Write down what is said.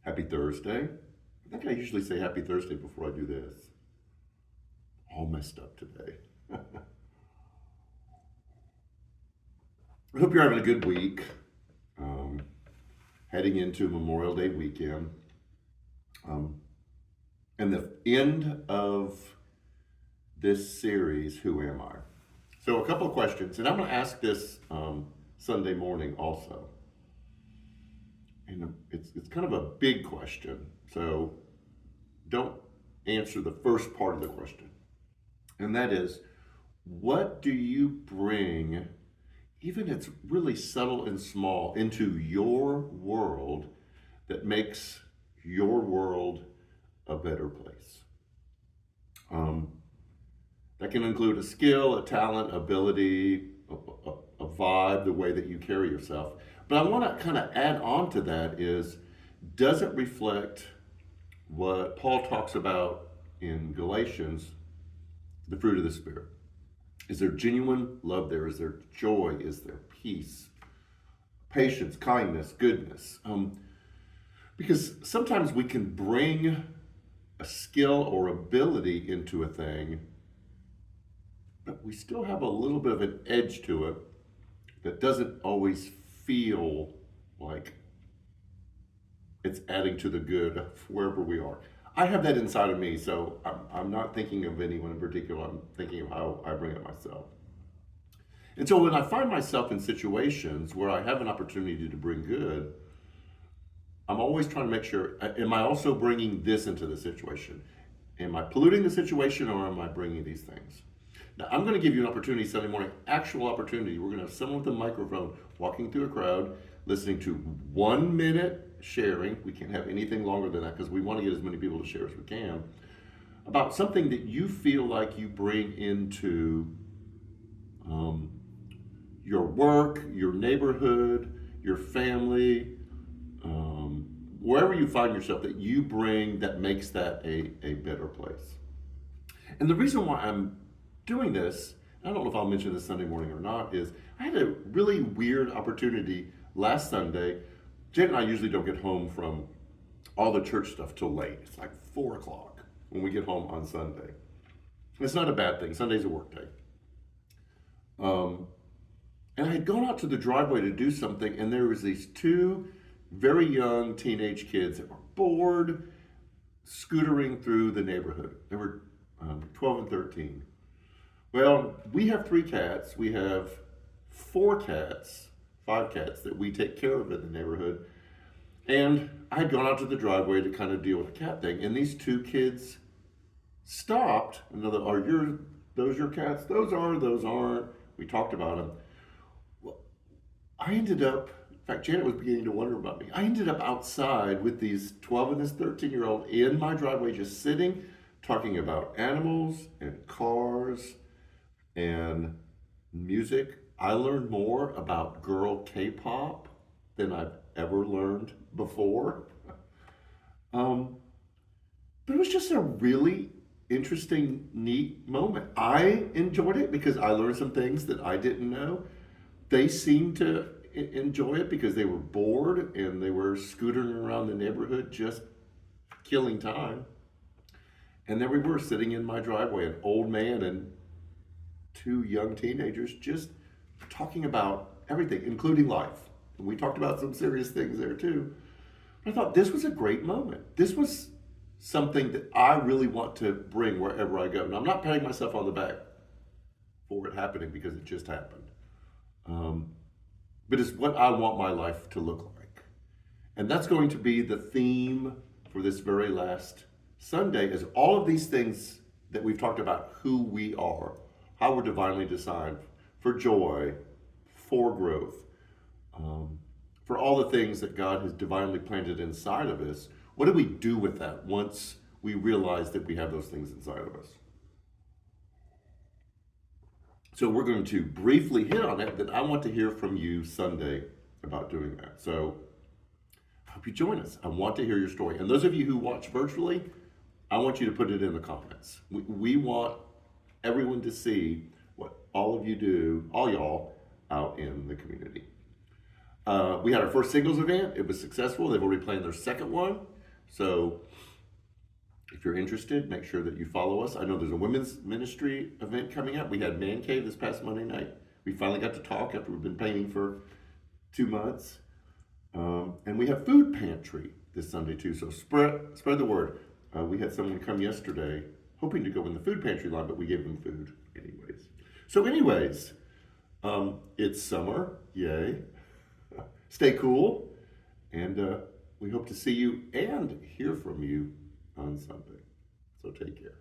Happy Thursday. I think I usually say happy Thursday before I do this. All messed up today. I hope you're having a good week. Um, Heading into Memorial Day weekend. Um, and the end of this series, Who Am I? So, a couple of questions, and I'm going to ask this Sunday morning also. And it's kind of a big question, so don't answer the first part of the question. And that is, what do you bring, even it's really subtle and small, into your world that makes your world a better place? Um, that can include a skill, a talent, ability, a vibe, the way that you carry yourself. But I want to kind of add on to that is, does it reflect what Paul talks about in Galatians, the fruit of the Spirit? Is there genuine love there? Is there joy? Is there peace, patience, kindness, goodness? Because sometimes we can bring a skill or ability into a thing, but we still have a little bit of an edge to it that doesn't always feel like it's adding to the good of wherever we are. I have that inside of me, so I'm not thinking of anyone in particular. I'm thinking of how I bring it myself. And so when I find myself in situations where I have an opportunity to bring good, I'm always trying to make sure, am I also bringing this into the situation? Am I polluting the situation, or am I bringing these things? Now, I'm going to give you an opportunity Sunday morning, actual opportunity. We're going to have someone with a microphone walking through a crowd, listening to 1 minute sharing. We can't have anything longer than that because we want to get as many people to share as we can about something that you feel like you bring into um, your work, your neighborhood, your family, wherever you find yourself, that you bring that makes that a better place. And the reason why I'm doing this, I don't know if I'll mention this Sunday morning or not, is I had a really weird opportunity last Sunday. Jen and I usually don't get home from all the church stuff till late. It's like 4 o'clock when we get home on Sunday. It's not a bad thing. Sunday's a work day. And I had gone out to the driveway to do something, and there was these two very young teenage kids that were bored, scootering through the neighborhood. They were 12 and 13. Well, we have 3 cats. We have 4 cats, 5 cats that we take care of in the neighborhood. And I had gone out to the driveway to kind of deal with the cat thing. And these two kids stopped. Another, those your cats? Those are, those aren't. We talked about them. Well, I ended up, in fact, Janet was beginning to wonder about me. I ended up outside with these 12 and this 13-year-old in my driveway, just sitting, talking about animals and cars and music. I learned more about girl K-pop than I've ever learned before. But it was just a really interesting, neat moment. I enjoyed it because I learned some things that I didn't know. They seemed to enjoy it because they were bored and they were scootering around the neighborhood just killing time. And there we were sitting in my driveway, an old man and 2 young teenagers just talking about everything, including life. And we talked about some serious things there too. But I thought this was a great moment. This was something that I really want to bring wherever I go. Now, I'm not patting myself on the back for it happening because it just happened. But it's what I want my life to look like. And that's going to be the theme for this very last Sunday, is all of these things that we've talked about, who we are, how we're divinely designed for joy, for growth, for all the things that God has divinely planted inside of us. What do we do with that once we realize that we have those things inside of us? So we're going to briefly hit on it, then I want to hear from you Sunday about doing that. So I hope you join us. I want to hear your story. And those of you who watch virtually, I want you to put it in the comments. We want everyone to see what all of you do, all y'all, out in the community. We had our first singles event. It was successful. They've already planned their second one. So if you're interested, make sure that you follow us. I know there's a women's ministry event coming up. We had Man Cave this past Monday night. We finally got to talk after we've been painting for 2 months. And we have food pantry this Sunday too. So spread the word. We had someone come yesterday hoping to go in the food pantry line, but we gave them food anyways. So anyways, it's summer. Yay. Stay cool. And we hope to see you and hear from you on Sunday. So take care.